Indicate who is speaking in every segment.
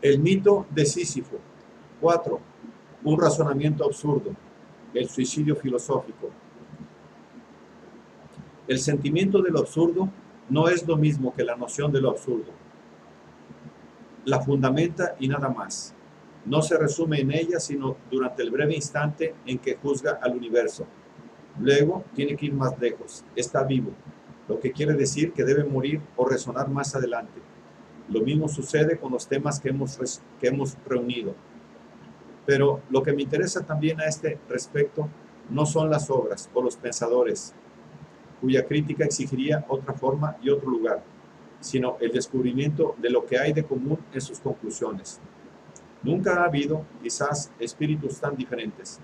Speaker 1: El mito de Sísifo. 4. Un razonamiento absurdo. El suicidio filosófico. El sentimiento de lo absurdo no es lo mismo que la noción de lo absurdo. La fundamenta y nada más. No se resume en ella sino durante el breve instante en que juzga al universo. Luego tiene que ir más lejos. Está vivo, lo que quiere decir que debe morir o resonar más adelante. Lo mismo sucede con los temas que hemos reunido. Pero lo que me interesa también a este respecto no son las obras o los pensadores, cuya crítica exigiría otra forma y otro lugar, sino el descubrimiento de lo que hay de común en sus conclusiones. Nunca ha habido, quizás, espíritus tan diferentes.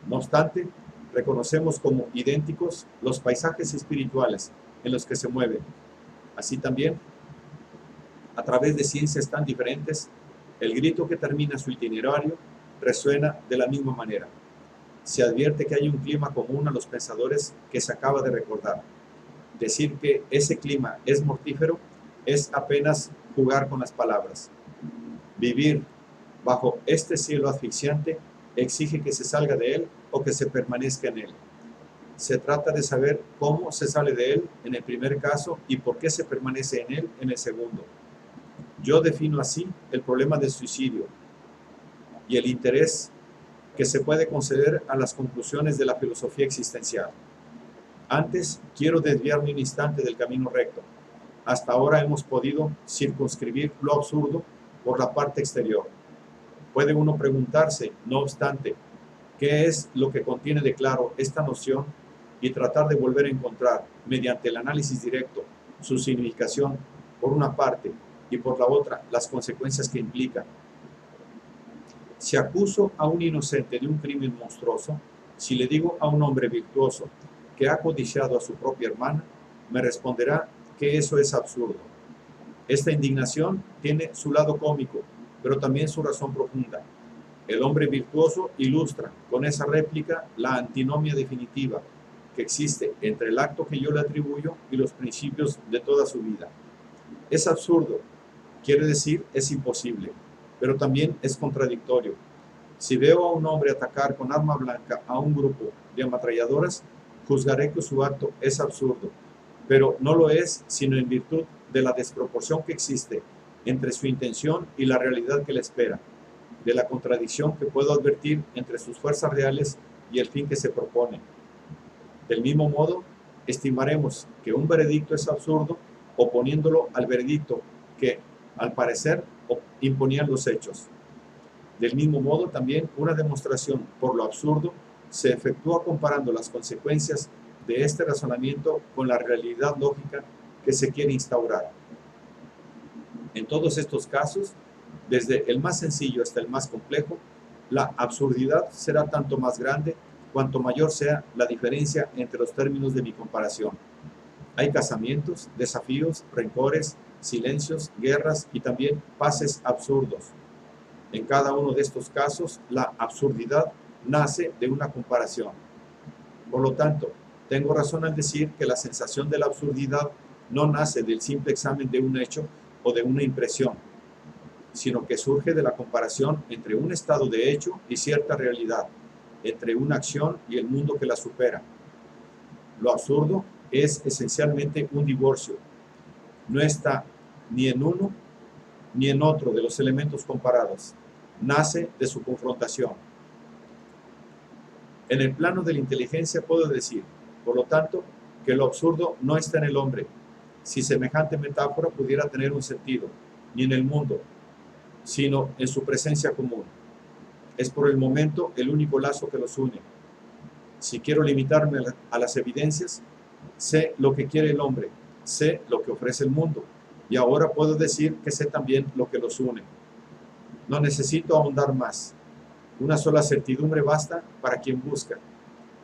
Speaker 1: No obstante, reconocemos como idénticos los paisajes espirituales en los que se mueven. Así también, a través de ciencias tan diferentes, el grito que termina su itinerario resuena de la misma manera. Se advierte que hay un clima común a los pensadores que se acaba de recordar. Decir que ese clima es mortífero es apenas jugar con las palabras. Vivir bajo este cielo asfixiante exige que se salga de él o que se permanezca en él. Se trata de saber cómo se sale de él en el primer caso y por qué se permanece en él en el segundo. Yo defino así el problema del suicidio y el interés que se puede conceder a las conclusiones de la filosofía existencial. Antes, quiero desviarme un instante del camino recto. Hasta ahora hemos podido circunscribir lo absurdo por la parte exterior. Puede uno preguntarse, no obstante, ¿qué es lo que contiene de claro esta noción y tratar de volver a encontrar, mediante el análisis directo, su significación por una parte y por la otra las consecuencias que implica? Si acuso a un inocente de un crimen monstruoso, si le digo a un hombre virtuoso que ha codiciado a su propia hermana, me responderá que eso es absurdo. Esta indignación tiene su lado cómico, pero también su razón profunda. El hombre virtuoso ilustra con esa réplica la antinomia definitiva que existe entre el acto que yo le atribuyo y los principios de toda su vida. Es absurdo, quiere decir es imposible, pero también es contradictorio. Si veo a un hombre atacar con arma blanca a un grupo de ametralladoras, juzgaré que su acto es absurdo, pero no lo es sino en virtud de la desproporción que existe entre su intención y la realidad que le espera, de la contradicción que puedo advertir entre sus fuerzas reales y el fin que se propone. Del mismo modo, estimaremos que un veredicto es absurdo oponiéndolo al veredicto que, al parecer, imponían los hechos. Del mismo modo, también una demostración por lo absurdo se efectúa comparando las consecuencias de este razonamiento con la realidad lógica que se quiere instaurar. En todos estos casos, desde el más sencillo hasta el más complejo, la absurdidad será tanto más grande cuanto mayor sea la diferencia entre los términos de mi comparación. Hay casamientos, desafíos, rencores, silencios, guerras y también paces absurdos. En cada uno de estos casos, la absurdidad nace de una comparación. Por lo tanto, tengo razón al decir que la sensación de la absurdidad no nace del simple examen de un hecho o de una impresión, sino que surge de la comparación entre un estado de hecho y cierta realidad, entre una acción y el mundo que la supera. Lo absurdo es esencialmente un divorcio. No está ni en uno ni en otro de los elementos comparados. Nace de su confrontación. En el plano de la inteligencia puedo decir, por lo tanto, que lo absurdo no está en el hombre, si semejante metáfora pudiera tener un sentido, ni en el mundo, sino en su presencia común. Es por el momento el único lazo que los une. Si quiero limitarme a las evidencias, sé lo que quiere el hombre, sé lo que ofrece el mundo, y ahora puedo decir que sé también lo que los une. No necesito ahondar más. Una sola certidumbre basta para quien busca.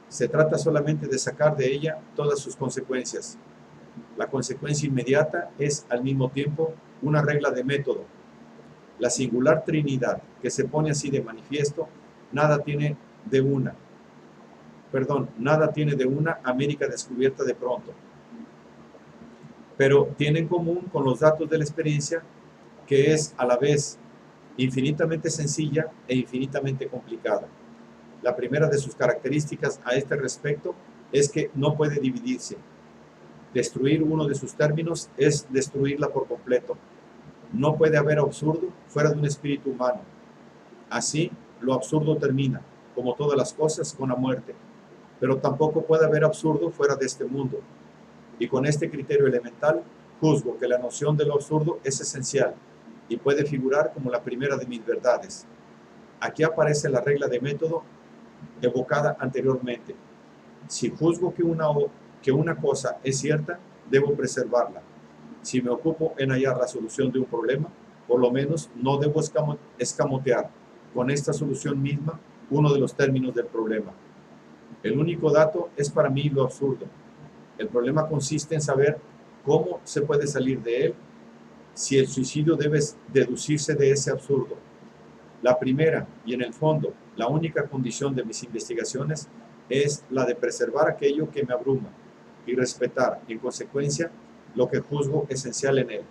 Speaker 1: Se trata solamente de sacar de ella todas sus consecuencias. La consecuencia inmediata es al mismo tiempo una regla de método. La singular Trinidad que se pone así de manifiesto, nada tiene de una América descubierta de pronto. Pero tiene en común con los datos de la experiencia que es a la vez infinitamente sencilla e infinitamente complicada. La primera de sus características a este respecto es que no puede dividirse. Destruir uno de sus términos es destruirla por completo. No puede haber absurdo fuera de un espíritu humano. Así, lo absurdo termina, como todas las cosas, con la muerte. Pero tampoco puede haber absurdo fuera de este mundo. Y con este criterio elemental, juzgo que la noción de lo absurdo es esencial y puede figurar como la primera de mis verdades. Aquí aparece la regla de método evocada anteriormente. Si juzgo que una cosa es cierta, debo preservarla. Si me ocupo en hallar la solución de un problema, por lo menos no debo escamotear con esta solución misma uno de los términos del problema. El único dato es para mí lo absurdo. El problema consiste en saber cómo se puede salir de él, si el suicidio debe deducirse de ese absurdo. La primera, y en el fondo, la única condición de mis investigaciones es la de preservar aquello que me abruma y respetar, en consecuencia, lo que juzgo esencial en él.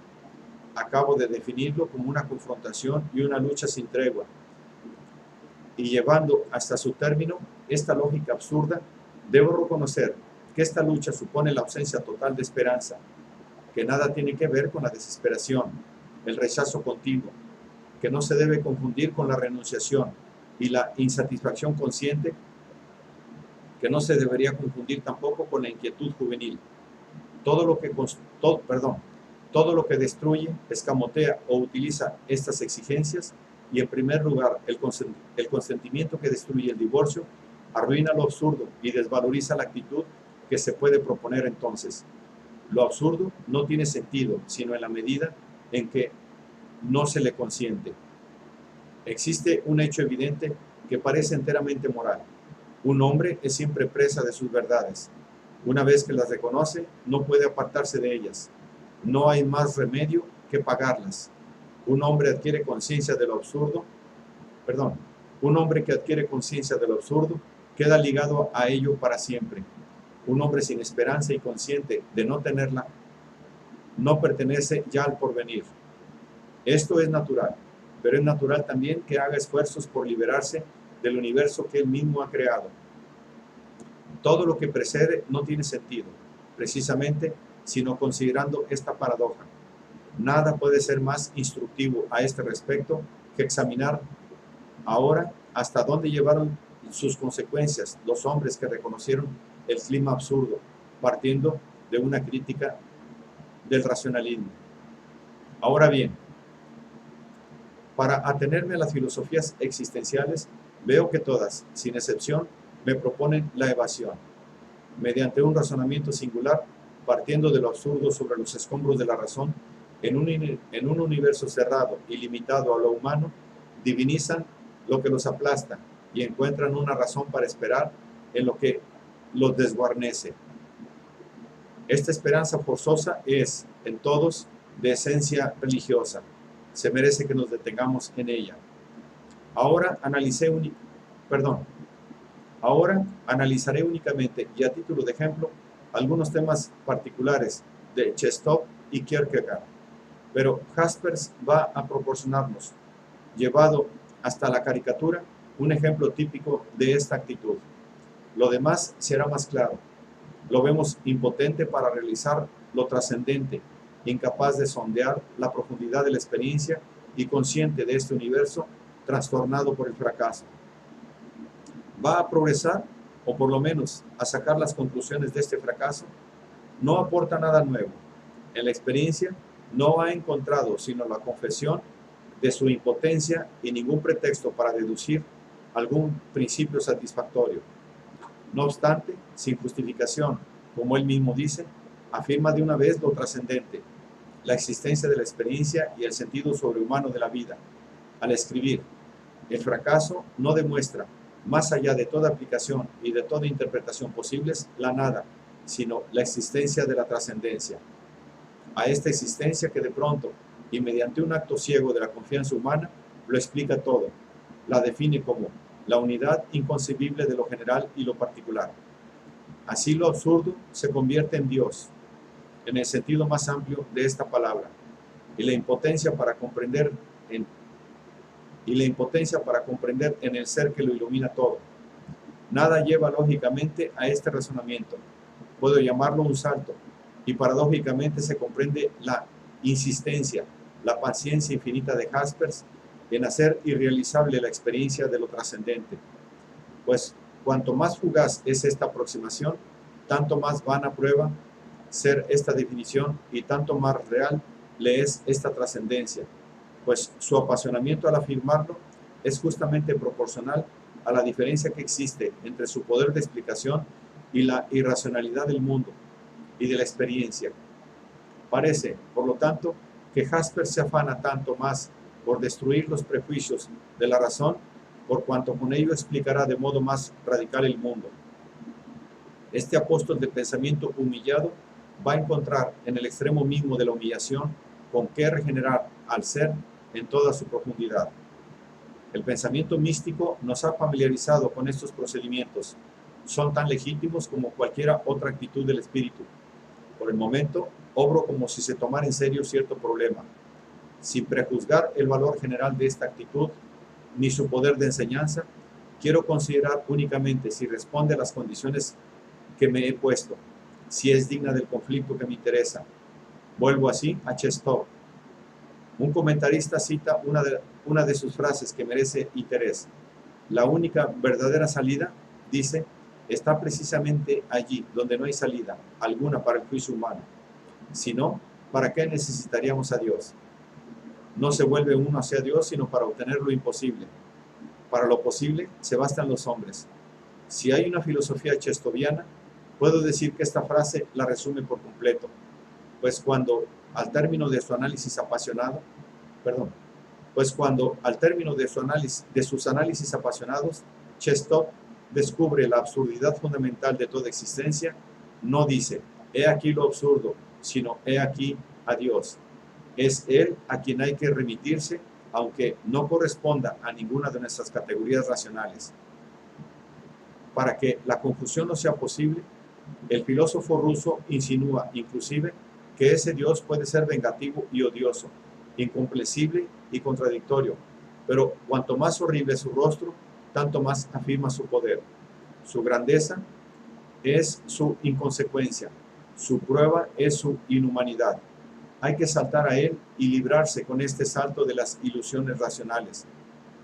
Speaker 1: Acabo de definirlo como una confrontación y una lucha sin tregua. Y llevando hasta su término esta lógica absurda, debo reconocer que esta lucha supone la ausencia total de esperanza, que nada tiene que ver con la desesperación, el rechazo continuo, que no se debe confundir con la renunciación y la insatisfacción consciente, que no se debería confundir tampoco con la inquietud juvenil. Todo lo que destruye, escamotea o utiliza estas exigencias, y en primer lugar el consentimiento que destruye el divorcio, arruina lo absurdo y desvaloriza la actitud que se puede proponer entonces. Lo absurdo no tiene sentido, sino en la medida en que no se le consiente. Existe un hecho evidente que parece enteramente moral. Un hombre es siempre presa de sus verdades. Una vez que las reconoce, no puede apartarse de ellas. No hay más remedio que pagarlas. Un hombre que adquiere conciencia de lo absurdo queda ligado a ello para siempre. Un hombre sin esperanza y consciente de no tenerla, no pertenece ya al porvenir. Esto es natural, pero es natural también que haga esfuerzos por liberarse del universo que él mismo ha creado. Todo lo que precede no tiene sentido, precisamente, sino considerando esta paradoja. Nada puede ser más instructivo a este respecto que examinar ahora hasta dónde llevaron sus consecuencias los hombres que reconocieron el clima absurdo, partiendo de una crítica del racionalismo. Ahora bien, para atenerme a las filosofías existenciales, veo que todas, sin excepción, me proponen la evasión. Mediante un razonamiento singular, partiendo de lo absurdo sobre los escombros de la razón, en un universo cerrado y limitado a lo humano, divinizan lo que los aplasta y encuentran una razón para esperar en lo que los desguarnece. Esta esperanza forzosa es, en todos, de esencia religiosa. Se merece que nos detengamos en ella. Ahora analizaré únicamente, y a título de ejemplo, algunos temas particulares de Chestov y Kierkegaard. Pero Jaspers va a proporcionarnos, llevado hasta la caricatura, un ejemplo típico de esta actitud. Lo demás será más claro. Lo vemos impotente para realizar lo trascendente, incapaz de sondear la profundidad de la experiencia y consciente de este universo trastornado por el fracaso. Va a progresar, o por lo menos a sacar las conclusiones de este fracaso. No aporta nada nuevo. En la experiencia no ha encontrado sino la confesión de su impotencia y ningún pretexto para deducir algún principio satisfactorio. No obstante, sin justificación, como él mismo dice, afirma de una vez lo trascendente, la existencia de la experiencia y el sentido sobrehumano de la vida. Al escribir, el fracaso no demuestra, más allá de toda aplicación y de toda interpretación posibles, la nada, sino la existencia de la trascendencia. A esta existencia que de pronto, y mediante un acto ciego de la confianza humana, lo explica todo, la define como la unidad inconcebible de lo general y lo particular. Así lo absurdo se convierte en Dios, en el sentido más amplio de esta palabra, y la impotencia para comprender y la impotencia para comprender en el ser que lo ilumina todo. Nada lleva lógicamente a este razonamiento. Puedo llamarlo un salto, y paradójicamente se comprende la insistencia, la paciencia infinita de Jaspers en hacer irrealizable la experiencia de lo trascendente. Pues cuanto más fugaz es esta aproximación, tanto más vana prueba ser esta definición y tanto más real le es esta trascendencia, pues su apasionamiento al afirmarlo es justamente proporcional a la diferencia que existe entre su poder de explicación y la irracionalidad del mundo y de la experiencia. Parece, por lo tanto, que Jaspers se afana tanto más por destruir los prejuicios de la razón, por cuanto con ello explicará de modo más radical el mundo. Este apóstol del pensamiento humillado va a encontrar en el extremo mismo de la humillación con qué regenerar al ser en toda su profundidad. El pensamiento místico nos ha familiarizado con estos procedimientos. Son tan legítimos como cualquiera otra actitud del espíritu. Por el momento, obro como si se tomara en serio cierto problema, sin prejuzgar el valor general de esta actitud, ni su poder de enseñanza. Quiero considerar únicamente si responde a las condiciones que me he puesto, si es digna del conflicto que me interesa. Vuelvo así a Chestov. Un comentarista cita una de sus frases que merece interés. La única verdadera salida, dice, está precisamente allí, donde no hay salida alguna para el juicio humano. Si no, ¿para qué necesitaríamos a Dios? No se vuelve uno hacia Dios, sino para obtener lo imposible. Para lo posible se bastan los hombres. Si hay una filosofía chestoviana, puedo decir que esta frase la resume por completo, pues cuando al término de su análisis apasionado, de sus análisis apasionados, Chestov descubre la absurdidad fundamental de toda existencia, no dice, he aquí lo absurdo, sino he aquí a Dios. Es Él a quien hay que remitirse, aunque no corresponda a ninguna de nuestras categorías racionales. Para que la confusión no sea posible, el filósofo ruso insinúa inclusive que ese Dios puede ser vengativo y odioso, incomprensible y contradictorio, pero cuanto más horrible es su rostro, tanto más afirma su poder. Su grandeza es su inconsecuencia, su prueba es su inhumanidad. Hay que saltar a él y librarse con este salto de las ilusiones racionales.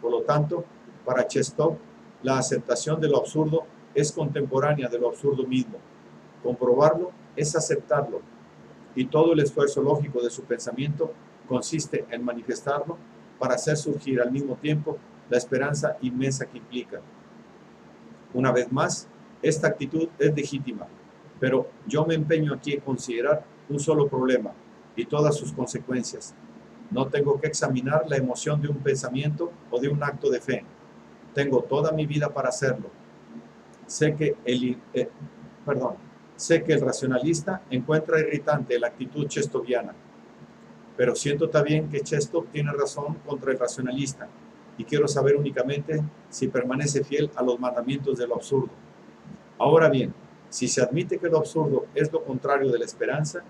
Speaker 1: Por lo tanto, para Chestov, la aceptación de lo absurdo es contemporánea de lo absurdo mismo. Comprobarlo es aceptarlo, y todo el esfuerzo lógico de su pensamiento consiste en manifestarlo para hacer surgir al mismo tiempo la esperanza inmensa que implica. Una vez más, esta actitud es legítima, pero yo me empeño aquí en considerar un solo problema y todas sus consecuencias. No tengo que examinar la emoción de un pensamiento o de un acto de fe. Tengo toda mi vida para hacerlo. Sé que el racionalista encuentra irritante la actitud chestoviana, pero siento también que Chestov tiene razón contra el racionalista y quiero saber únicamente si permanece fiel a los mandamientos de lo absurdo. Ahora bien, si se admite que lo absurdo es lo contrario de la esperanza,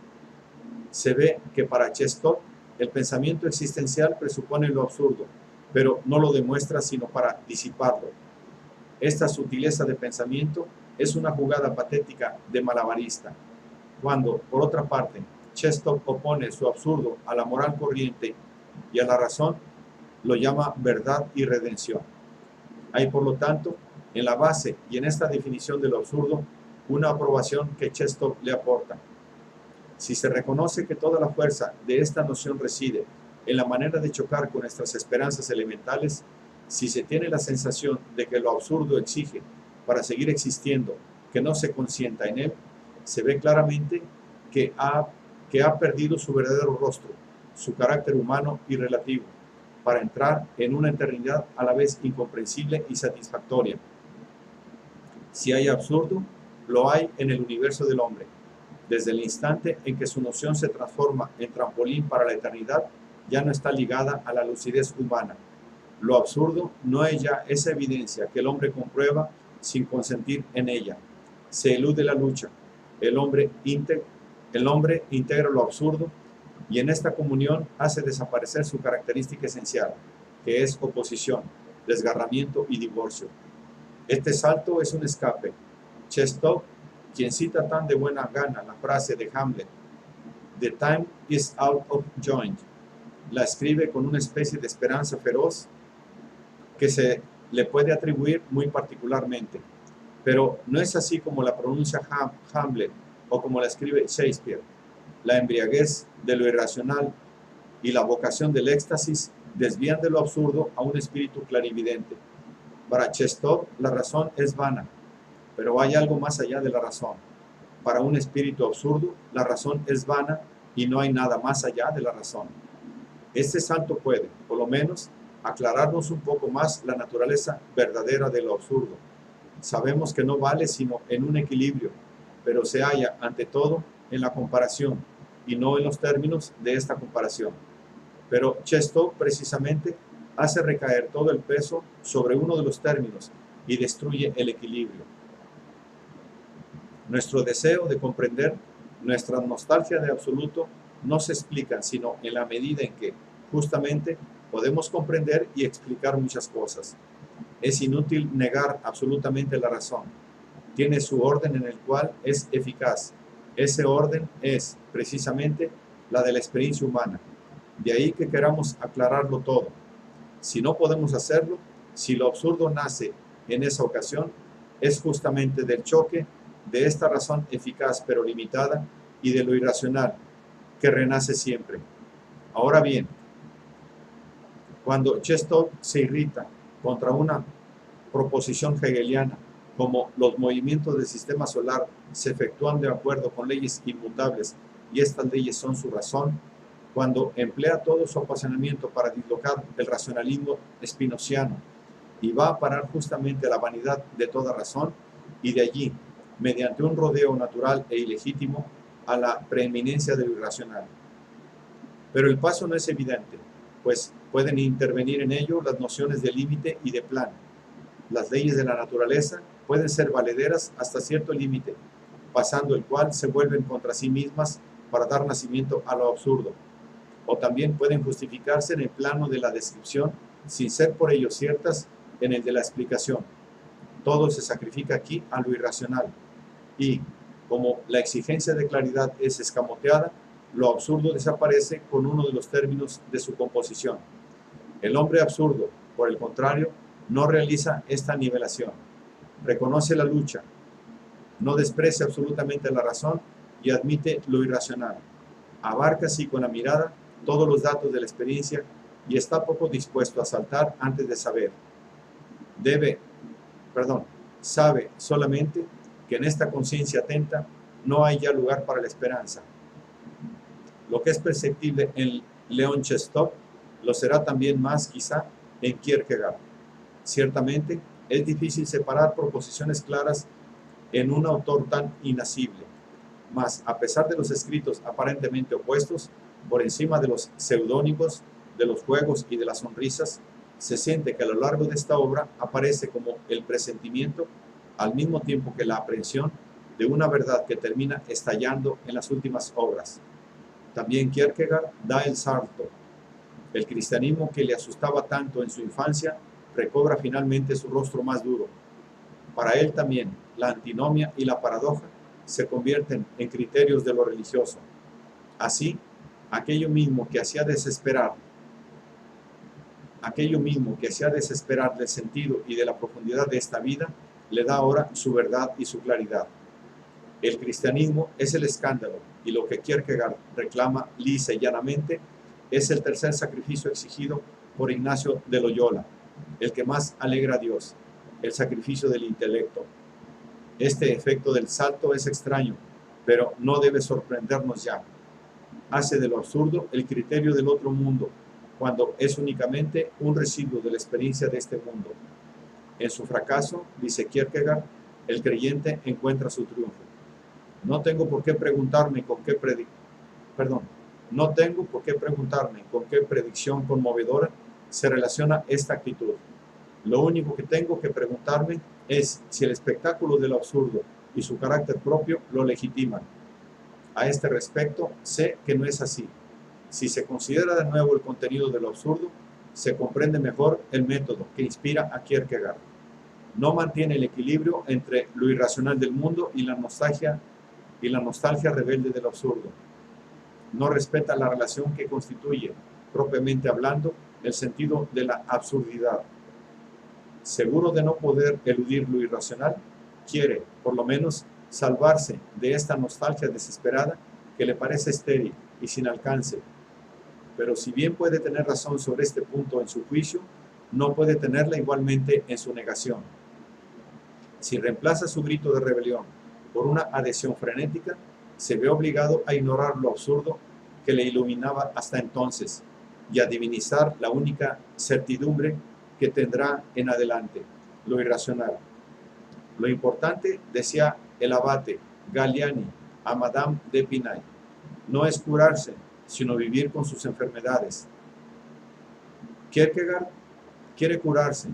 Speaker 1: se ve que para Chestov el pensamiento existencial presupone lo absurdo, pero no lo demuestra sino para disiparlo. Esta sutileza de pensamiento es una jugada patética de malabarista. Cuando, por otra parte, Chestov opone su absurdo a la moral corriente y a la razón, lo llama verdad y redención. Hay, por lo tanto, en la base y en esta definición de lo absurdo, una aprobación que Chestov le aporta. Si se reconoce que toda la fuerza de esta noción reside en la manera de chocar con nuestras esperanzas elementales, si se tiene la sensación de que lo absurdo exige, para seguir existiendo, que no se consienta en él, se ve claramente que ha perdido su verdadero rostro, su carácter humano y relativo, para entrar en una eternidad a la vez incomprensible y satisfactoria. Si hay absurdo, lo hay en el universo del hombre. Desde el instante en que su noción se transforma en trampolín para la eternidad, ya no está ligada a la lucidez humana. Lo absurdo no es ya esa evidencia que el hombre comprueba sin consentir en ella. Se elude la lucha. El hombre integra lo absurdo y en esta comunión hace desaparecer su característica esencial. que es oposición, desgarramiento y divorcio. Este salto es un escape. Chestov, quien cita tan de buena gana la frase de Hamlet, "The time is out of joint", la escribe con una especie de esperanza feroz que se le puede atribuir muy particularmente. Pero no es así como la pronuncia Hamlet o como la escribe Shakespeare. La embriaguez de lo irracional y la vocación del éxtasis desvían de lo absurdo a un espíritu clarividente. Para Chestov, la razón es vana, pero hay algo más allá de la razón. Para un espíritu absurdo, la razón es vana y no hay nada más allá de la razón. Este salto puede, por lo menos, aclararnos un poco más la naturaleza verdadera de lo absurdo. Sabemos que no vale sino en un equilibrio, pero se halla, ante todo, en la comparación y no en los términos de esta comparación. Pero Chestov, precisamente, hace recaer todo el peso sobre uno de los términos y destruye el equilibrio. Nuestro deseo de comprender, nuestra nostalgia de absoluto, no se explican sino en la medida en que, justamente, podemos comprender y explicar muchas cosas. Es inútil negar absolutamente la razón. Tiene su orden en el cual es eficaz. Ese orden es, precisamente, la de la experiencia humana. De ahí que queramos aclararlo todo. Si no podemos hacerlo, si lo absurdo nace en esa ocasión, es justamente del choque de esta razón eficaz pero limitada y de lo irracional, que renace siempre. Ahora bien, cuando Chestov se irrita contra una proposición hegeliana, como los movimientos del sistema solar se efectúan de acuerdo con leyes inmutables y estas leyes son su razón, cuando emplea todo su apasionamiento para dislocar el racionalismo spinoziano y va a parar justamente a la vanidad de toda razón y de allí, mediante un rodeo natural e ilegítimo, a la preeminencia de lo irracional. Pero el paso no es evidente, pues pueden intervenir en ello las nociones de límite y de plan. Las leyes de la naturaleza pueden ser valederas hasta cierto límite, pasando el cual se vuelven contra sí mismas para dar nacimiento a lo absurdo, o también pueden justificarse en el plano de la descripción sin ser por ello ciertas en el de la explicación. Todo se sacrifica aquí a lo irracional y, como la exigencia de claridad es escamoteada, lo absurdo desaparece con uno de los términos de su composición. El hombre absurdo, por el contrario, no realiza esta nivelación. Reconoce la lucha, no desprecia absolutamente la razón y admite lo irracional. Abarca así con la mirada todos los datos de la experiencia y está poco dispuesto a saltar antes de saber. Sabe solamente que en esta conciencia atenta no hay ya lugar para la esperanza. Lo que es perceptible en León Chestov lo será también más quizá en Kierkegaard. Ciertamente es difícil separar proposiciones claras en un autor tan inasible, mas a pesar de los escritos aparentemente opuestos, por encima de los seudónimos, de los juegos y de las sonrisas, se siente que a lo largo de esta obra aparece como el presentimiento, al mismo tiempo que la aprehensión, de una verdad que termina estallando en las últimas obras. También Kierkegaard da el salto. El cristianismo que le asustaba tanto en su infancia recobra finalmente su rostro más duro. Para él también la antinomia y la paradoja se convierten en criterios de lo religioso. Así, aquello mismo que hacía desesperar del sentido y de la profundidad de esta vida, le da ahora su verdad y su claridad. El cristianismo es el escándalo, y lo que Kierkegaard reclama lisa y llanamente es el tercer sacrificio exigido por Ignacio de Loyola, el que más alegra a Dios, el sacrificio del intelecto. Este efecto del salto es extraño, pero no debe sorprendernos ya. Hace de lo absurdo el criterio del otro mundo, cuando es únicamente un residuo de la experiencia de este mundo. En su fracaso, dice Kierkegaard, el creyente encuentra su triunfo. No tengo por qué preguntarme con qué predicción conmovedora se relaciona esta actitud. Lo único que tengo que preguntarme es si el espectáculo del absurdo y su carácter propio lo legitiman. A este respecto, sé que no es así. Si se considera de nuevo el contenido de lo absurdo, se comprende mejor el método que inspira a Kierkegaard. No mantiene el equilibrio entre lo irracional del mundo y la nostalgia rebelde del absurdo. No respeta la relación que constituye, propiamente hablando, el sentido de la absurdidad. Seguro de no poder eludir lo irracional, quiere, por lo menos, salvarse de esta nostalgia desesperada que le parece estéril y sin alcance. Pero si bien puede tener razón sobre este punto en su juicio, no puede tenerla igualmente en su negación. Si reemplaza su grito de rebelión por una adhesión frenética, se ve obligado a ignorar lo absurdo que le iluminaba hasta entonces y a divinizar la única certidumbre que tendrá en adelante, lo irracional. Lo importante, decía el abate Galliani a Madame d'Épinay, no es curarse, sino vivir con sus enfermedades. Kierkegaard quiere curarse.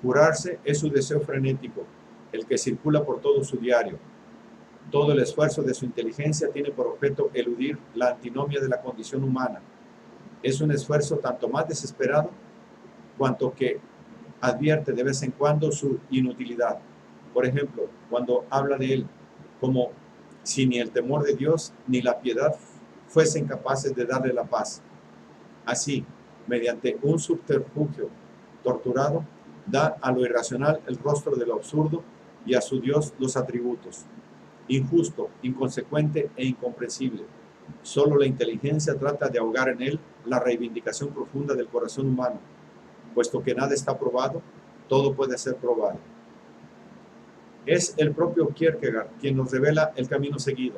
Speaker 1: Curarse es su deseo frenético, el que circula por todo su diario. Todo el esfuerzo de su inteligencia tiene por objeto eludir la antinomia de la condición humana. Es un esfuerzo tanto más desesperado cuanto que advierte de vez en cuando su inutilidad. Por ejemplo, cuando habla de él como si ni el temor de Dios ni la piedad fuesen capaces de darle la paz. Así, mediante un subterfugio torturado, da a lo irracional el rostro de lo absurdo y a su Dios los atributos. Injusto, inconsecuente e incomprensible. Solo la inteligencia trata de ahogar en él la reivindicación profunda del corazón humano. Puesto que nada está probado, todo puede ser probado. Es el propio Kierkegaard quien nos revela el camino seguido.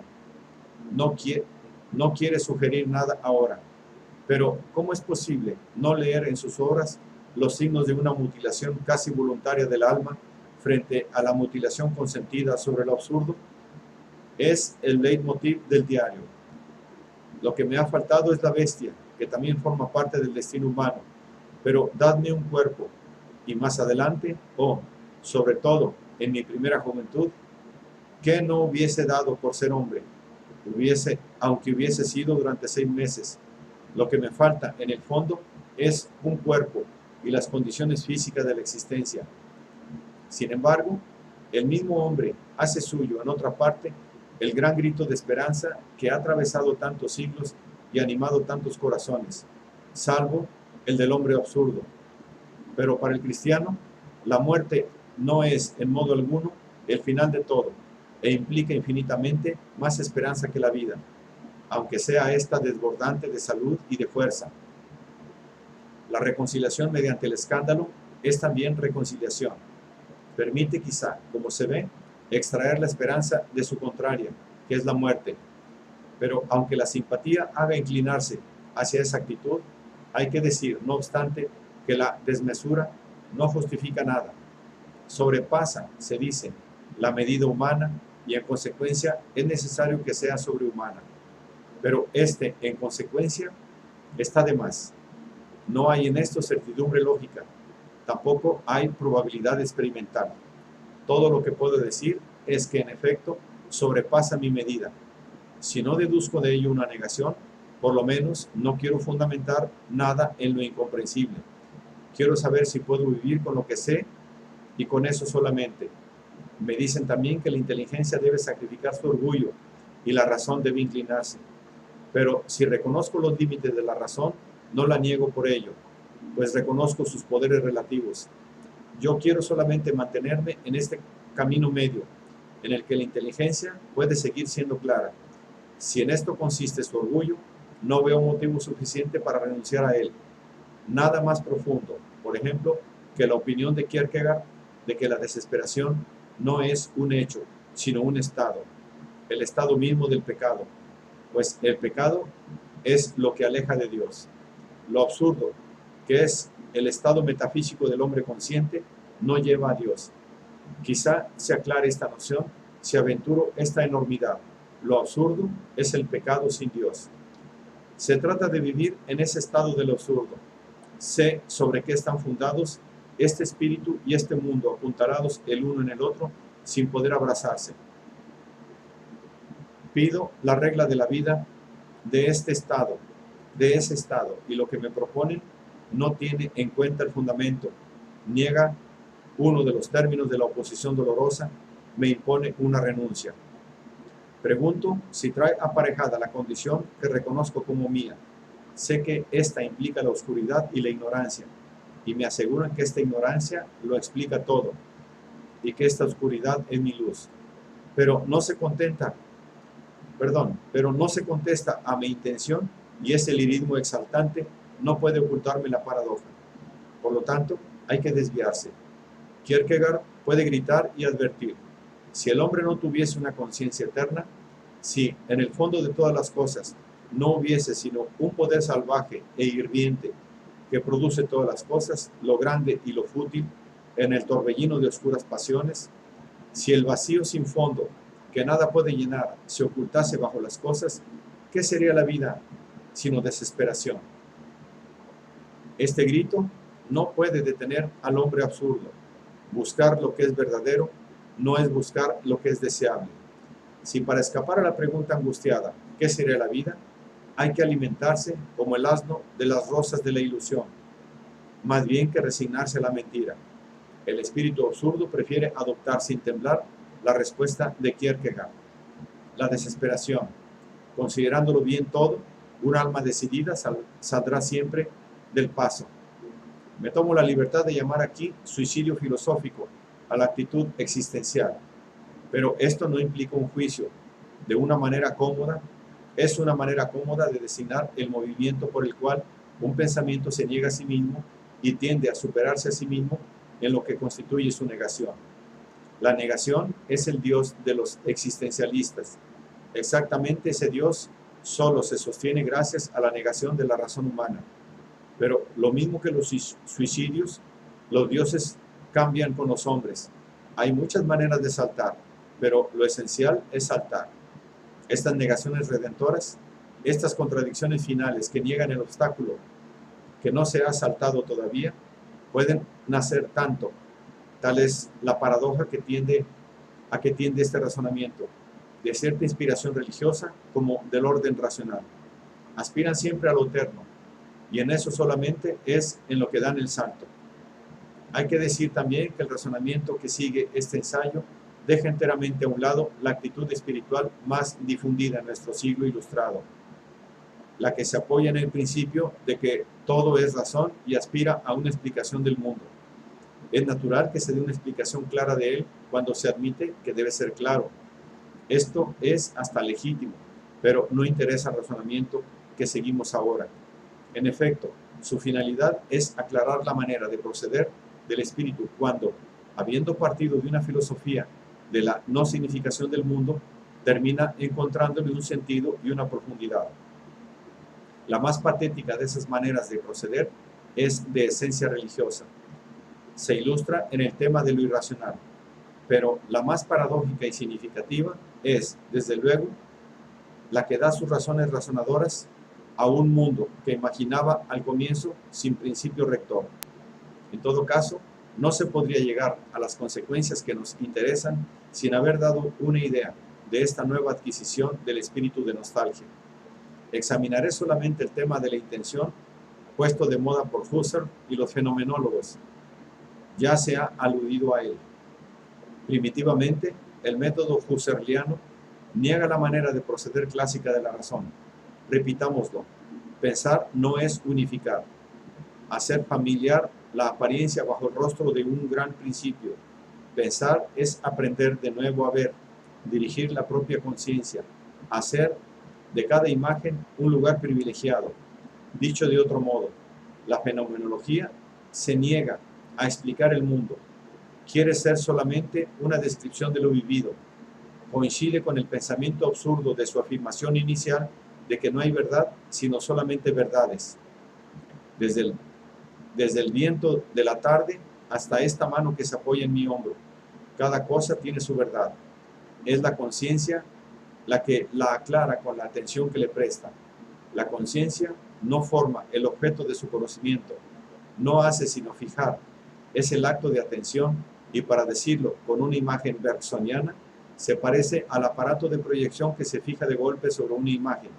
Speaker 1: No quiere sugerir nada ahora, pero ¿cómo es posible no leer en sus obras los signos de una mutilación casi voluntaria del alma frente a la mutilación consentida sobre lo absurdo? Es el leitmotiv del diario. Lo que me ha faltado es la bestia, que también forma parte del destino humano, pero dadme un cuerpo, y más adelante, sobre todo en mi primera juventud, ¿qué no hubiese dado por ser hombre? Aunque hubiese sido durante 6 meses. Lo que me falta, en el fondo, es un cuerpo y las condiciones físicas de la existencia. Sin embargo, el mismo hombre hace suyo en otra parte el gran grito de esperanza que ha atravesado tantos siglos y animado tantos corazones, salvo el del hombre absurdo. Pero para el cristiano, la muerte no es en modo alguno el final de todo e implica infinitamente más esperanza que la vida, aunque sea esta desbordante de salud y de fuerza. La reconciliación mediante el escándalo es también reconciliación. Permite quizá, como se ve, extraer la esperanza de su contraria, que es la muerte. Pero aunque la simpatía haga inclinarse hacia esa actitud, hay que decir, no obstante, que la desmesura no justifica nada. Sobrepasa, se dice, la medida humana y en consecuencia es necesario que sea sobrehumana. Pero en consecuencia, está de más. No hay en esto certidumbre lógica, tampoco hay probabilidad experimental. Todo lo que puedo decir es que en efecto sobrepasa mi medida. Si no deduzco de ello una negación, por lo menos no quiero fundamentar nada en lo incomprensible. Quiero saber si puedo vivir con lo que sé y con eso solamente. Me dicen también que la inteligencia debe sacrificar su orgullo y la razón debe inclinarse. Pero si reconozco los límites de la razón, no la niego por ello, pues reconozco sus poderes relativos. Yo quiero solamente mantenerme en este camino medio, en el que la inteligencia puede seguir siendo clara. Si en esto consiste su orgullo, no veo motivo suficiente para renunciar a él. Nada más profundo, por ejemplo, que la opinión de Kierkegaard de que la desesperación no es un hecho, sino un estado, el estado mismo del pecado, pues el pecado es lo que aleja de Dios. Lo absurdo, que es el estado metafísico del hombre consciente, no lleva a Dios. Quizá se aclare esta noción si aventuro esta enormidad. Lo absurdo es el pecado sin Dios. Se trata de vivir en ese estado del absurdo. Sé sobre qué están fundados este espíritu y este mundo, apuntalados el uno en el otro, sin poder abrazarse. Pido la regla de la vida de ese estado, y lo que me proponen no tiene en cuenta el fundamento, niega uno de los términos de la oposición dolorosa, me impone una renuncia. Pregunto si trae aparejada la condición que reconozco como mía. Sé que esta implica la oscuridad y la ignorancia, y me aseguran que esta ignorancia lo explica todo, y que esta oscuridad es mi luz. Pero no se contesta a mi intención, y ese lirismo exaltante no puede ocultarme la paradoja. Por lo tanto, hay que desviarse. Kierkegaard puede gritar y advertir: si el hombre no tuviese una conciencia eterna, si en el fondo de todas las cosas no hubiese sino un poder salvaje e hirviente que produce todas las cosas, lo grande y lo fútil, en el torbellino de oscuras pasiones, si el vacío sin fondo, que nada puede llenar, se ocultase bajo las cosas, ¿qué sería la vida sino desesperación? Este grito no puede detener al hombre absurdo. Buscar lo que es verdadero no es buscar lo que es deseable. Si para escapar a la pregunta angustiada, ¿qué sería la vida?, hay que alimentarse como el asno de las rosas de la ilusión, más bien que resignarse a la mentira. El espíritu absurdo prefiere adoptar sin temblar la respuesta de Kierkegaard: la desesperación. Considerándolo bien todo, un alma decidida saldrá siempre del paso. Me tomo la libertad de llamar aquí suicidio filosófico a la actitud existencial, pero esto no implica un juicio. De una manera cómoda, es una manera cómoda de designar el movimiento por el cual un pensamiento se niega a sí mismo y tiende a superarse a sí mismo en lo que constituye su negación. La negación es el Dios de los existencialistas. Exactamente ese Dios solo se sostiene gracias a la negación de la razón humana. Pero lo mismo que los suicidios, los dioses cambian con los hombres. Hay muchas maneras de saltar, pero lo esencial es saltar. Estas negaciones redentoras, estas contradicciones finales que niegan el obstáculo que no se ha saltado todavía, pueden nacer tanto. Tal es la paradoja que tiende este razonamiento, de cierta inspiración religiosa como del orden racional. Aspiran siempre a lo eterno, y en eso solamente es en lo que dan el salto. Hay que decir también que el razonamiento que sigue este ensayo deja enteramente a un lado la actitud espiritual más difundida en nuestro siglo ilustrado, la que se apoya en el principio de que todo es razón y aspira a una explicación del mundo. Es natural que se dé una explicación clara de él cuando se admite que debe ser claro. Esto es hasta legítimo, pero no interesa al razonamiento que seguimos ahora. En efecto, su finalidad es aclarar la manera de proceder del espíritu cuando, habiendo partido de una filosofía de la no significación del mundo, termina encontrándole un sentido y una profundidad. La más patética de esas maneras de proceder es de esencia religiosa. Se ilustra en el tema de lo irracional, pero la más paradójica y significativa es, desde luego, la que da sus razones razonadoras a un mundo que imaginaba al comienzo sin principio rector. En todo caso, no se podría llegar a las consecuencias que nos interesan sin haber dado una idea de esta nueva adquisición del espíritu de nostalgia. Examinaré solamente el tema de la intención, puesto de moda por Husserl y los fenomenólogos. Ya se ha aludido a él. Primitivamente, el método husserliano niega la manera de proceder clásica de la razón. Repitámoslo: pensar no es unificar, hacer familiar la apariencia bajo el rostro de un gran principio. Pensar es aprender de nuevo a ver, dirigir la propia conciencia, hacer de cada imagen un lugar privilegiado. Dicho de otro modo, la fenomenología se niega a explicar el mundo. Quiere ser solamente una descripción de lo vivido. Coincide con el pensamiento absurdo de su afirmación inicial de que no hay verdad, sino solamente verdades. Desde el viento de la tarde hasta esta mano que se apoya en mi hombro, cada cosa tiene su verdad. Es la conciencia la que la aclara con la atención que le presta. La conciencia no forma el objeto de su conocimiento, no hace sino fijar. Es el acto de atención y, para decirlo con una imagen bergsoniana, se parece al aparato de proyección que se fija de golpe sobre una imagen.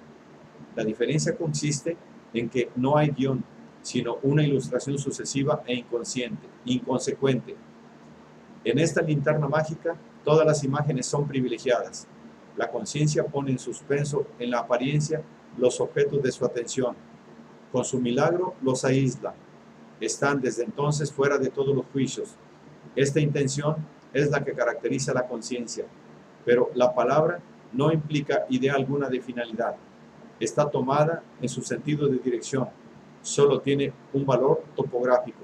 Speaker 1: La diferencia consiste en que no hay guión, sino una ilustración sucesiva e inconsecuente. En esta linterna mágica, todas las imágenes son privilegiadas. La conciencia pone en suspenso en la apariencia los objetos de su atención. Con su milagro los aísla. Están desde entonces fuera de todos los juicios. Esta intención es la que caracteriza la conciencia, pero la palabra no implica idea alguna de finalidad. Está tomada en su sentido de dirección. Solo tiene un valor topográfico.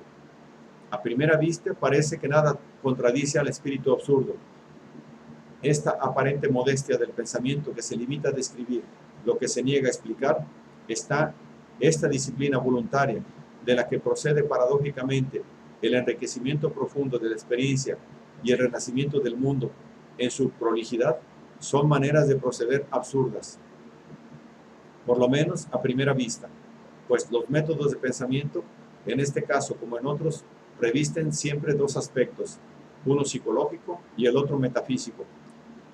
Speaker 1: A primera vista parece que nada contradice al espíritu absurdo. Esta aparente modestia del pensamiento que se limita a describir lo que se niega a explicar, esta disciplina voluntaria de la que procede paradójicamente el enriquecimiento profundo de la experiencia y el renacimiento del mundo en su prolijidad, son maneras de proceder absurdas, por lo menos a primera vista, pues los métodos de pensamiento, en este caso como en otros, revisten siempre dos aspectos, uno psicológico y el otro metafísico.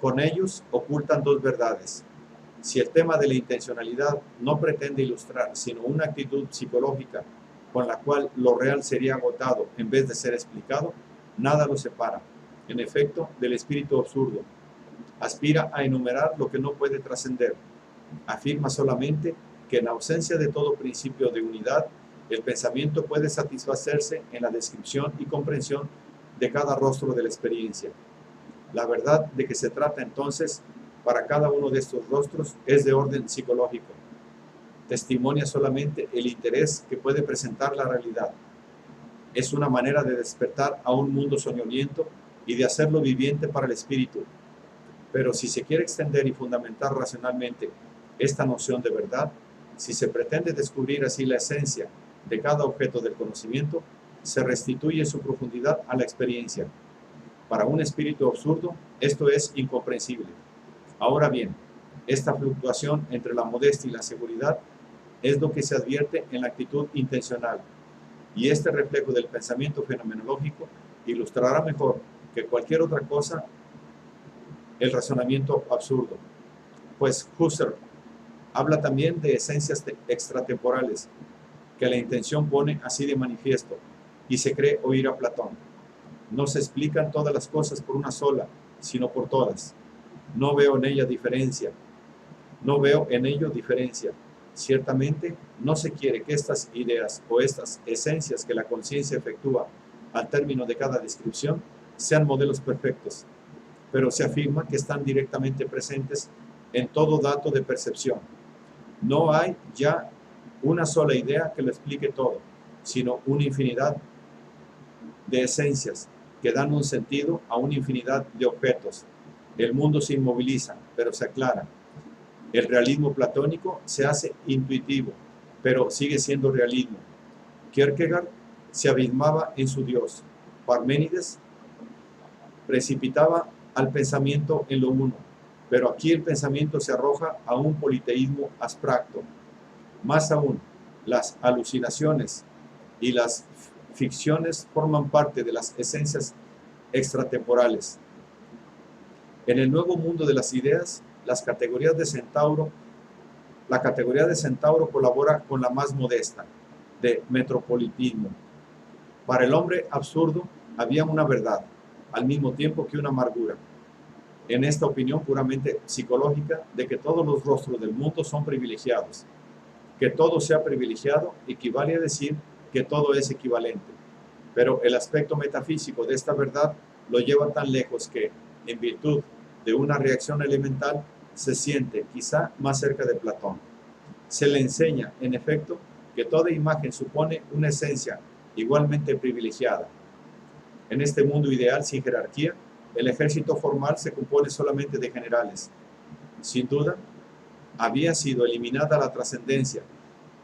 Speaker 1: Con ellos ocultan dos verdades. Si el tema de la intencionalidad no pretende ilustrar, sino una actitud psicológica con la cual lo real sería agotado en vez de ser explicado, nada lo separa, en efecto, del espíritu absurdo. Aspira a enumerar lo que no puede trascender. Afirma solamente que en ausencia de todo principio de unidad, el pensamiento puede satisfacerse en la descripción y comprensión de cada rostro de la experiencia. La verdad de que se trata entonces para cada uno de estos rostros es de orden psicológico. Testimonia solamente el interés que puede presentar la realidad. Es una manera de despertar a un mundo soñoliento y de hacerlo viviente para el espíritu. Pero si se quiere extender y fundamentar racionalmente esta noción de verdad, si se pretende descubrir así la esencia de cada objeto del conocimiento, se restituye su profundidad a la experiencia. Para un espíritu absurdo, esto es incomprensible. Ahora bien, esta fluctuación entre la modestia y la seguridad es lo que se advierte en la actitud intencional, y este reflejo del pensamiento fenomenológico ilustrará mejor que cualquier otra cosa el razonamiento absurdo. Pues Husserl habla también de esencias extratemporales, que la intención pone así de manifiesto, y se cree oír a Platón. No se explican todas las cosas por una sola, sino por todas. No veo en ella diferencia. No veo en ello diferencia. Ciertamente, no se quiere que estas ideas o estas esencias que la conciencia efectúa al término de cada descripción sean modelos perfectos, pero se afirma que están directamente presentes en todo dato de percepción. No hay ya una sola idea que lo explique todo, sino una infinidad de esencias que dan un sentido a una infinidad de objetos. El mundo se inmoviliza, pero se aclara. El realismo platónico se hace intuitivo, pero sigue siendo realismo. Kierkegaard se abismaba en su Dios. Parménides precipitaba al pensamiento en lo uno, pero aquí el pensamiento se arroja a un politeísmo abstracto. Más aún, las alucinaciones y las ficciones forman parte de las esencias extratemporales. En el nuevo mundo de las ideas, la categoría de centauro colabora con la más modesta, de metropolitismo. Para el hombre absurdo había una verdad, al mismo tiempo que una amargura. En esta opinión puramente psicológica de que todos los rostros del mundo son privilegiados. Que todo sea privilegiado equivale a decir que todo es equivalente. Pero el aspecto metafísico de esta verdad lo lleva tan lejos que, en virtud de una reacción elemental, se siente quizá más cerca de Platón. Se le enseña, en efecto, que toda imagen supone una esencia igualmente privilegiada. En este mundo ideal sin jerarquía, el ejército formal se compone solamente de generales. Sin duda, había sido eliminada la trascendencia,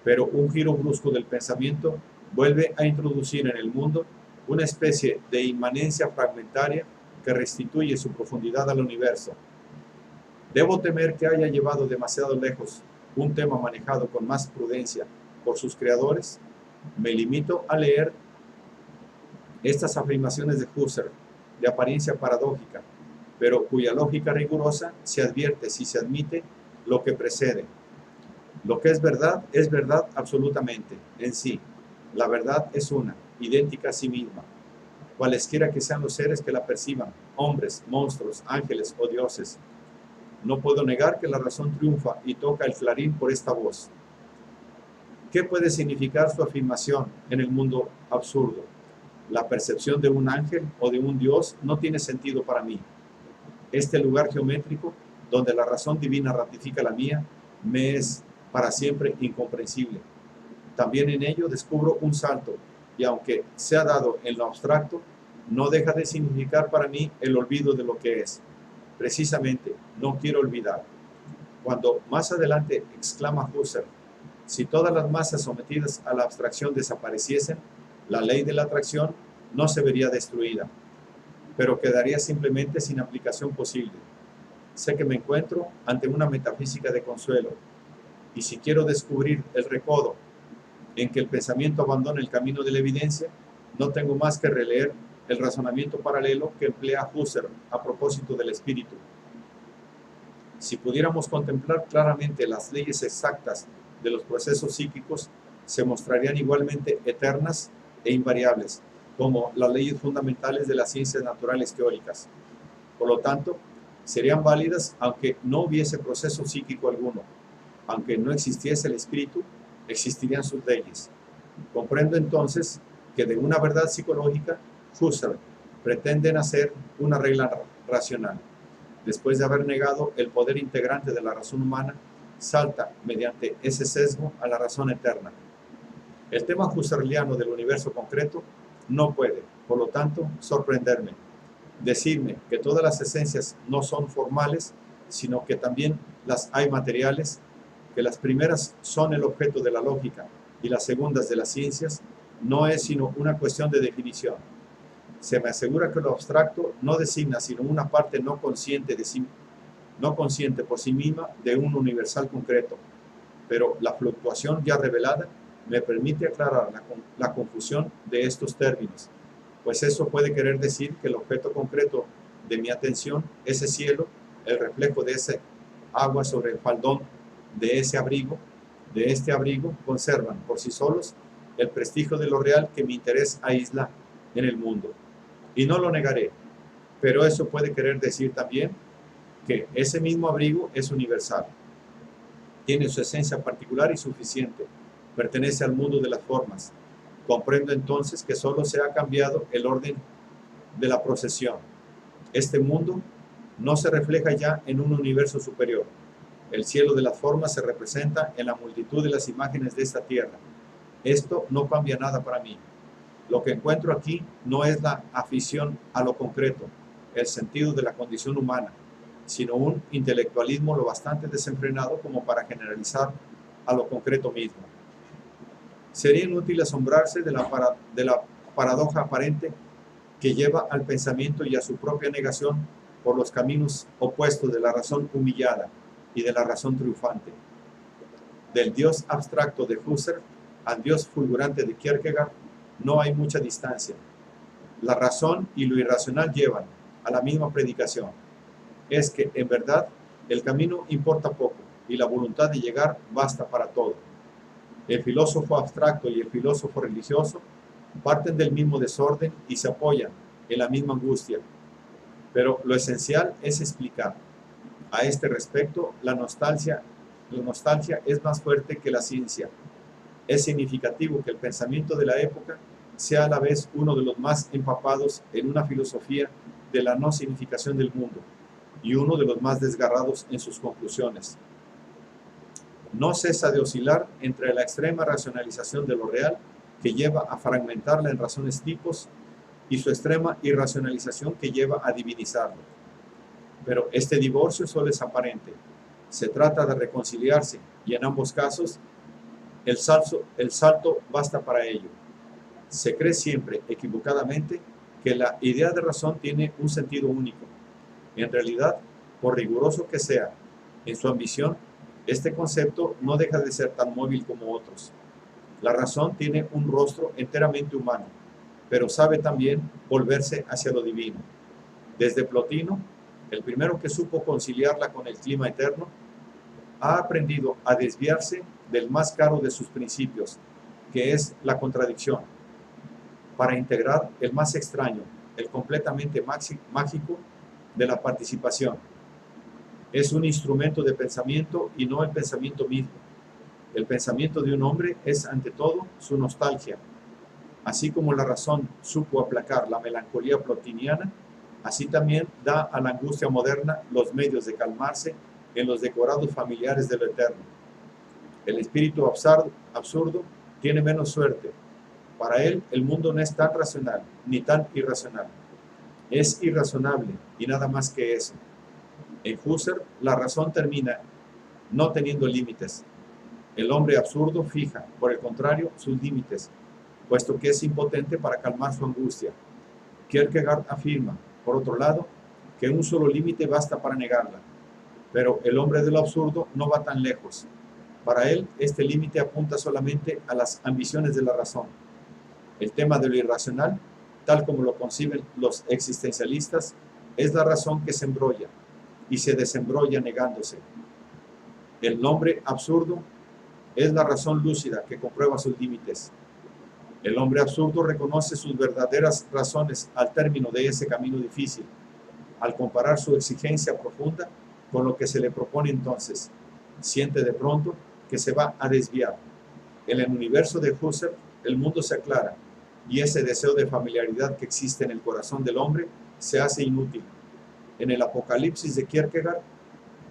Speaker 1: pero un giro brusco del pensamiento vuelve a introducir en el mundo una especie de inmanencia fragmentaria que restituye su profundidad al universo. Debo temer que haya llevado demasiado lejos un tema manejado con más prudencia por sus creadores. Me limito a leer estas afirmaciones de Husserl, de apariencia paradójica, pero cuya lógica rigurosa se advierte si se admite lo que precede. Lo que es verdad absolutamente, en sí, La verdad es una, idéntica a sí misma, cualesquiera que sean los seres que la perciban, hombres, monstruos, ángeles o dioses. No puedo negar que la razón triunfa y toca el clarín por esta voz. ¿Qué puede significar su afirmación en el mundo absurdo? La percepción de un ángel o de un dios no tiene sentido para mí. Este lugar geométrico, donde la razón divina ratifica la mía, me es para siempre incomprensible. También en ello descubro un salto, y aunque sea dado en lo abstracto, no deja de significar para mí el olvido de lo que es. Precisamente, no quiero olvidar. Cuando más adelante exclama Husserl, si todas las masas sometidas a la abstracción desapareciesen, la ley de la atracción no se vería destruida, pero quedaría simplemente sin aplicación posible. Sé que me encuentro ante una metafísica de consuelo, y si quiero descubrir el recodo en que el pensamiento abandona el camino de la evidencia, no tengo más que releer el razonamiento paralelo que emplea Husserl a propósito del espíritu. Si pudiéramos contemplar claramente las leyes exactas de los procesos psíquicos, se mostrarían igualmente eternas e invariables, como las leyes fundamentales de las ciencias naturales teóricas. Por lo tanto, serían válidas aunque no hubiese proceso psíquico alguno. Aunque no existiese el espíritu, existirían sus leyes. Comprendo entonces que de una verdad psicológica, Husserl pretende hacer una regla racional. Después de haber negado el poder integrante de la razón humana, salta mediante ese sesgo a la razón eterna. El tema husserliano del universo concreto no puede, por lo tanto, sorprenderme. Decirme que todas las esencias no son formales, sino que también las hay materiales, que las primeras son el objeto de la lógica y las segundas de las ciencias, no es sino una cuestión de definición. Se me asegura que lo abstracto no designa sino una parte no consciente por sí misma de un universal concreto, pero la fluctuación ya revelada me permite aclarar la confusión de estos términos, pues eso puede querer decir que el objeto concreto de mi atención, ese cielo, el reflejo de ese agua sobre el faldón de este abrigo, conservan por sí solos el prestigio de lo real que mi interés aísla en el mundo. Y no lo negaré, pero eso puede querer decir también que ese mismo abrigo es universal, tiene su esencia particular y suficiente, pertenece al mundo de las formas. Comprendo entonces que solo se ha cambiado el orden de la procesión. Este mundo no se refleja ya en un universo superior. El cielo de las formas se representa en la multitud de las imágenes de esta tierra. Esto no cambia nada para mí. Lo que encuentro aquí no es la afición a lo concreto, el sentido de la condición humana, sino un intelectualismo lo bastante desenfrenado como para generalizar a lo concreto mismo. Sería inútil asombrarse de la paradoja aparente que lleva al pensamiento y a su propia negación por los caminos opuestos de la razón humillada y de la razón triunfante. Del Dios abstracto de Husserl al Dios fulgurante de Kierkegaard no hay mucha distancia. La razón y lo irracional llevan a la misma predicación. Es que, en verdad, el camino importa poco y la voluntad de llegar basta para todo. El filósofo abstracto y el filósofo religioso parten del mismo desorden y se apoyan en la misma angustia. Pero lo esencial es explicar. A este respecto, la nostalgia es más fuerte que la ciencia. Es significativo que el pensamiento de la época sea a la vez uno de los más empapados en una filosofía de la no significación del mundo y uno de los más desgarrados en sus conclusiones. No cesa de oscilar entre la extrema racionalización de lo real, que lleva a fragmentarla en razones tipos, y su extrema irracionalización que lleva a divinizarlo. Pero este divorcio solo es aparente. Se trata de reconciliarse y en ambos casos el salto basta para ello. Se cree siempre, equivocadamente, que la idea de razón tiene un sentido único. En realidad, por riguroso que sea en su ambición, este concepto no deja de ser tan móvil como otros. La razón tiene un rostro enteramente humano, pero sabe también volverse hacia lo divino. Desde Plotino, el primero que supo conciliarla con el clima eterno, ha aprendido a desviarse del más caro de sus principios, que es la contradicción, para integrar el más extraño, el completamente mágico de la participación. Es un instrumento de pensamiento y no el pensamiento mismo. El pensamiento de un hombre es ante todo su nostalgia. Así como la razón supo aplacar la melancolía plotiniana, así también da a la angustia moderna los medios de calmarse en los decorados familiares de lo eterno. El espíritu absurdo tiene menos suerte. Para él el mundo no es tan racional ni tan irracional. Es irrazonable y nada más que eso. En Husserl la razón termina no teniendo límites. El hombre absurdo fija, por el contrario, sus límites, puesto que es impotente para calmar su angustia. Kierkegaard afirma, por otro lado, que un solo límite basta para negarla, pero el hombre de lo absurdo no va tan lejos. Para él, este límite apunta solamente a las ambiciones de la razón. El tema de lo irracional, tal como lo conciben los existencialistas, es la razón que se embrolla y se desembrolla negándose. El hombre absurdo es la razón lúcida que comprueba sus límites. El hombre absurdo reconoce sus verdaderas razones al término de ese camino difícil, al comparar su exigencia profunda con lo que se le propone entonces. Siente de pronto que se va a desviar. En el universo de Husserl, el mundo se aclara y ese deseo de familiaridad que existe en el corazón del hombre se hace inútil. En el Apocalipsis de Kierkegaard,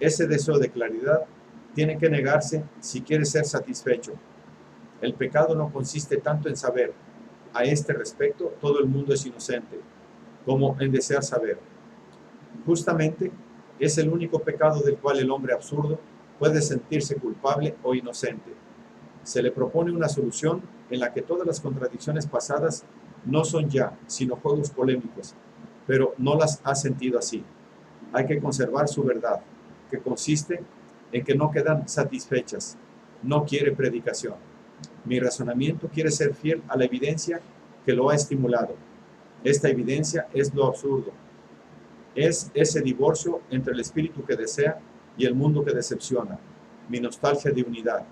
Speaker 1: ese deseo de claridad tiene que negarse si quiere ser satisfecho. El pecado no consiste tanto en saber, a este respecto todo el mundo es inocente, como en desear saber. Justamente es el único pecado del cual el hombre absurdo puede sentirse culpable o inocente. Se le propone una solución en la que todas las contradicciones pasadas no son ya, sino juegos polémicos, pero no las ha sentido así. Hay que conservar su verdad, que consiste en que no quedan satisfechas. No quiere predicación. Mi razonamiento quiere ser fiel a la evidencia que lo ha estimulado. Esta evidencia es lo absurdo. Es ese divorcio entre el espíritu que desea y el mundo que decepciona. Mi nostalgia de unidad,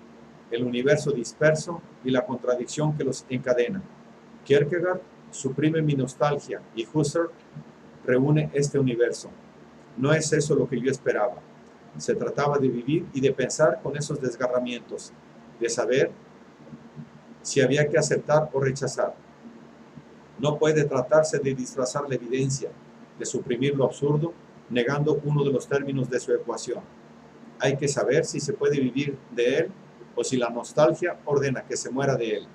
Speaker 1: el universo disperso y la contradicción que los encadena. Kierkegaard suprime mi nostalgia y Husserl reúne este universo. No es eso lo que yo esperaba. Se trataba de vivir y de pensar con esos desgarramientos, de saber si había que aceptar o rechazar. No puede tratarse de disfrazar la evidencia, de suprimir lo absurdo, negando uno de los términos de su ecuación. Hay que saber si se puede vivir de él o si la nostalgia ordena que se muera de él.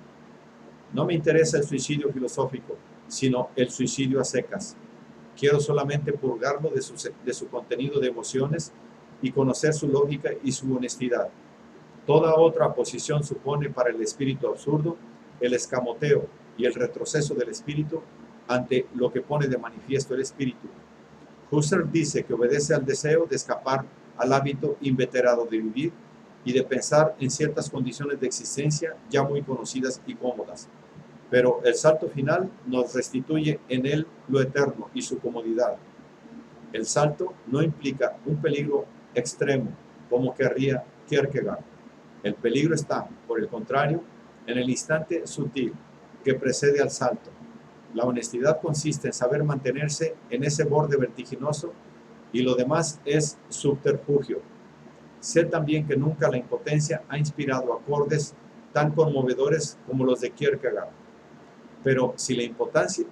Speaker 1: No me interesa el suicidio filosófico, sino el suicidio a secas. Quiero solamente purgarlo de su contenido de emociones y conocer su lógica y su honestidad. Toda otra posición supone para el espíritu absurdo el escamoteo y el retroceso del espíritu ante lo que pone de manifiesto el espíritu. Husserl dice que obedece al deseo de escapar al hábito inveterado de vivir y de pensar en ciertas condiciones de existencia ya muy conocidas y cómodas. Pero el salto final nos restituye en él lo eterno y su comodidad. El salto no implica un peligro extremo, como querría Kierkegaard. El peligro está, por el contrario, en el instante sutil que precede al salto. La honestidad consiste en saber mantenerse en ese borde vertiginoso y lo demás es subterfugio. Sé también que nunca la impotencia ha inspirado acordes tan conmovedores como los de Kierkegaard. Pero si la impotencia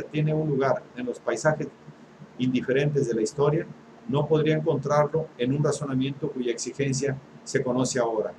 Speaker 1: tiene un lugar en los paisajes indiferentes de la historia, no podría encontrarlo en un razonamiento cuya exigencia se conoce ahora.